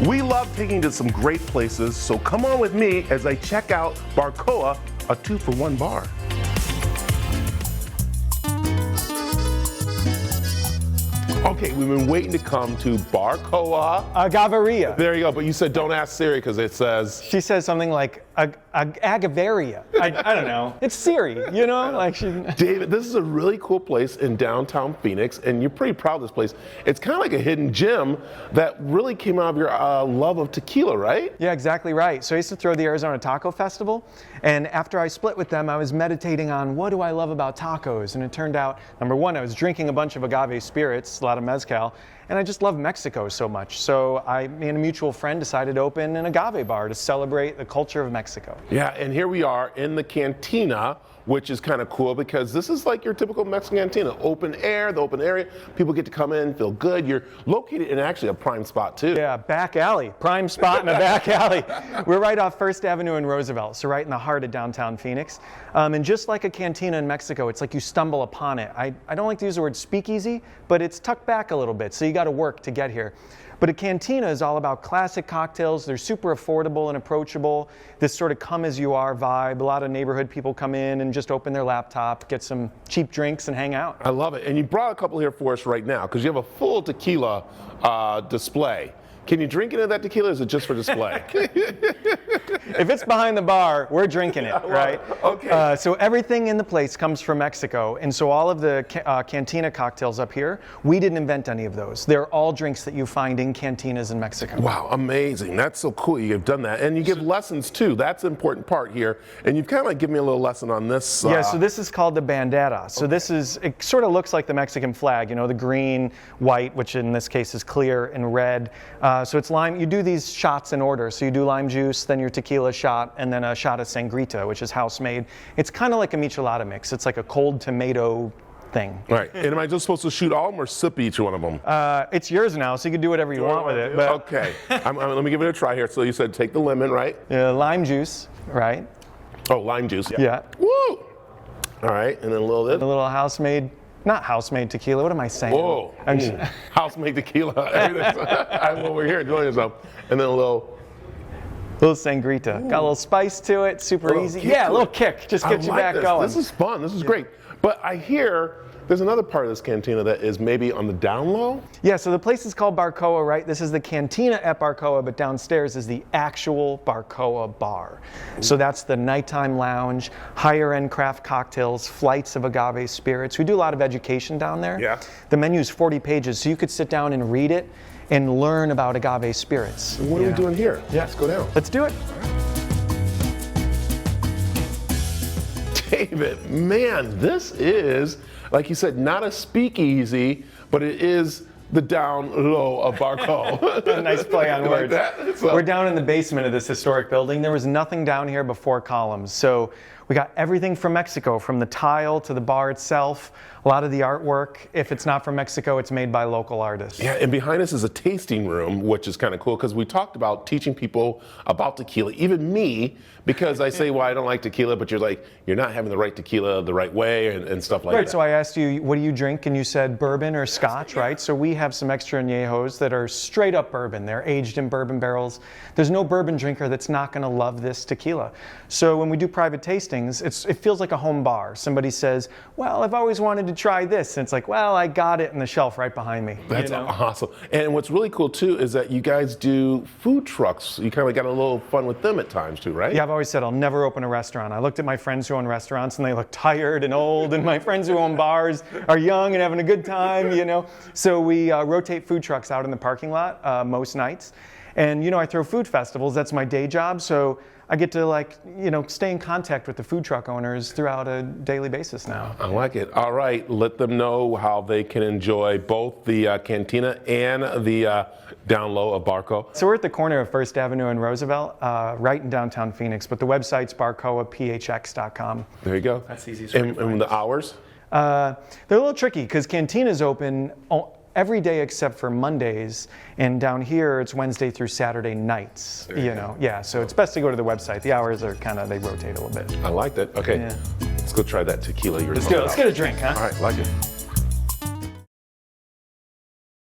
We love taking you to some great places, so come on with me as I check out BARCOA, a 2-for-1 bar. Okay, we've been waiting to come to BARCOA Agaveria. There you go, but you said don't ask Siri because it says... She says something like Agaveria. I don't know. It's Siri, you know? Like she... David, this is a really cool place in downtown Phoenix, and you're pretty proud of this place. It's kind of like a hidden gem that really came out of your love of tequila, right? Yeah, exactly right. So I used to throw the Arizona Taco Festival, and after I split with them, I was meditating on what do I love about tacos, and it turned out, number one, I was drinking a bunch of agave spirits, a lot of mezcal, and I just love Mexico so much. So me and a mutual friend decided to open an agave bar to celebrate the culture of Mexico. Yeah, and here we are in the cantina, which is kind of cool because this is like your typical Mexican cantina. Open air, the open area. People get to come in, feel good. You're located in actually a prime spot too. Yeah, back alley. Prime spot in a back alley. We're right off 1st Avenue and Roosevelt, so right in the heart of downtown Phoenix. And just like a cantina in Mexico, it's like you stumble upon it. I don't like to use the word speakeasy, but it's tucked back a little bit, so you got to work to get here. But a cantina is all about classic cocktails. They're super affordable and approachable. This sort of come-as-you-are vibe. A lot of neighborhood people come in and just open their laptop, get some cheap drinks, and hang out. I love it. And you brought a couple here for us right now because you have a full tequila display. Can you drink any of that tequila, or is it just for display? If it's behind the bar, we're drinking it, right? Okay. So everything in the place comes from Mexico, and so all of the cantina cocktails up here, we didn't invent any of those. They're all drinks that you find in cantinas in Mexico. Wow, amazing. That's so cool you've done that. And you give lessons too. That's an important part here. And you've kind of like given me a little lesson on this. Yeah, so this is called the bandera. So this is, it sort of looks like the Mexican flag, you know, the green, white, which in this case is clear, and red. So it's lime. You do these shots in order. So you do lime juice, then your tequila shot, and then a shot of sangrita, which is house made. It's kind of like a michelada mix. It's like a cold tomato thing. Right. And am I just supposed to shoot all of them or sip each one of them? It's yours now, so you can do whatever you want with it. But okay. Let me give it a try here. So you said take the lemon, right? Lime juice, right? Oh, lime juice. Yeah. Woo! All right. And then a little bit. A little house-made. Not house-made tequila. What am I saying? Whoa. House-made tequila. I'm over here enjoying yourself. And then a little sangrita. Got a little spice to it. Super easy. Yeah, a little kick. Just get you back going. This is fun. This is great. But I hear there's another part of this cantina that is maybe on the down low? Yeah, so the place is called BARCOA, right? This is the cantina at BARCOA, but downstairs is the actual BARCOA bar. So that's the nighttime lounge, higher end craft cocktails, flights of agave spirits. We do a lot of education down there. Yeah. The menu is 40 pages, so you could sit down and read it and learn about agave spirits. What are we doing here? Yeah. Let's go down. Let's do it. David, man, this is, like you said, not a speakeasy, but it is the down low of BARCOA. Nice play on words. Like that? So, we're down in the basement of this historic building. There was nothing down here before columns. So we got everything from Mexico, from the tile to the bar itself. A lot of the artwork, if it's not from Mexico, it's made by local artists. yeah, and behind us is a tasting room, which is kind of cool because we talked about teaching people about tequila, even me, because I say, well, I don't like tequila, but you're like, you're not having the right tequila the right way and stuff like that. Right, so I asked you, what do you drink? And you said bourbon or scotch, right? So we have some extra añejos that are straight up bourbon. They're aged in bourbon barrels. There's no bourbon drinker that's not going to love this tequila. So when we do private tastings, it feels like a home bar. Somebody says, well, I've always wanted to try this. And it's like, well, I got it in the shelf right behind me. That's awesome. And what's really cool too is that you guys do food trucks. You kind of got a little fun with them at times too, right? Yeah, I've always said I'll never open a restaurant. I looked at my friends who own restaurants and they look tired and old, and my friends who own bars are young and having a good time, you know. So we rotate food trucks out in the parking lot most nights. And, you know, I throw food festivals. That's my day job. So I get to, like, you know, stay in contact with the food truck owners throughout a daily basis now. I like it. All right, let them know how they can enjoy both the cantina and the down low of BARCOA. So we're at the corner of 1st Avenue and Roosevelt, right in downtown Phoenix, but the website's barcoaphx.com. There you go. That's easy. And the hours? They're a little tricky because Cantina's open every day except for Mondays, and down here it's Wednesday through Saturday nights. You know, yeah. So it's best to go to the website. The hours are they rotate a little bit. I like that. Okay, Yeah. let's go try that tequila. Let's do it. Let's get a drink, huh? All right, like it.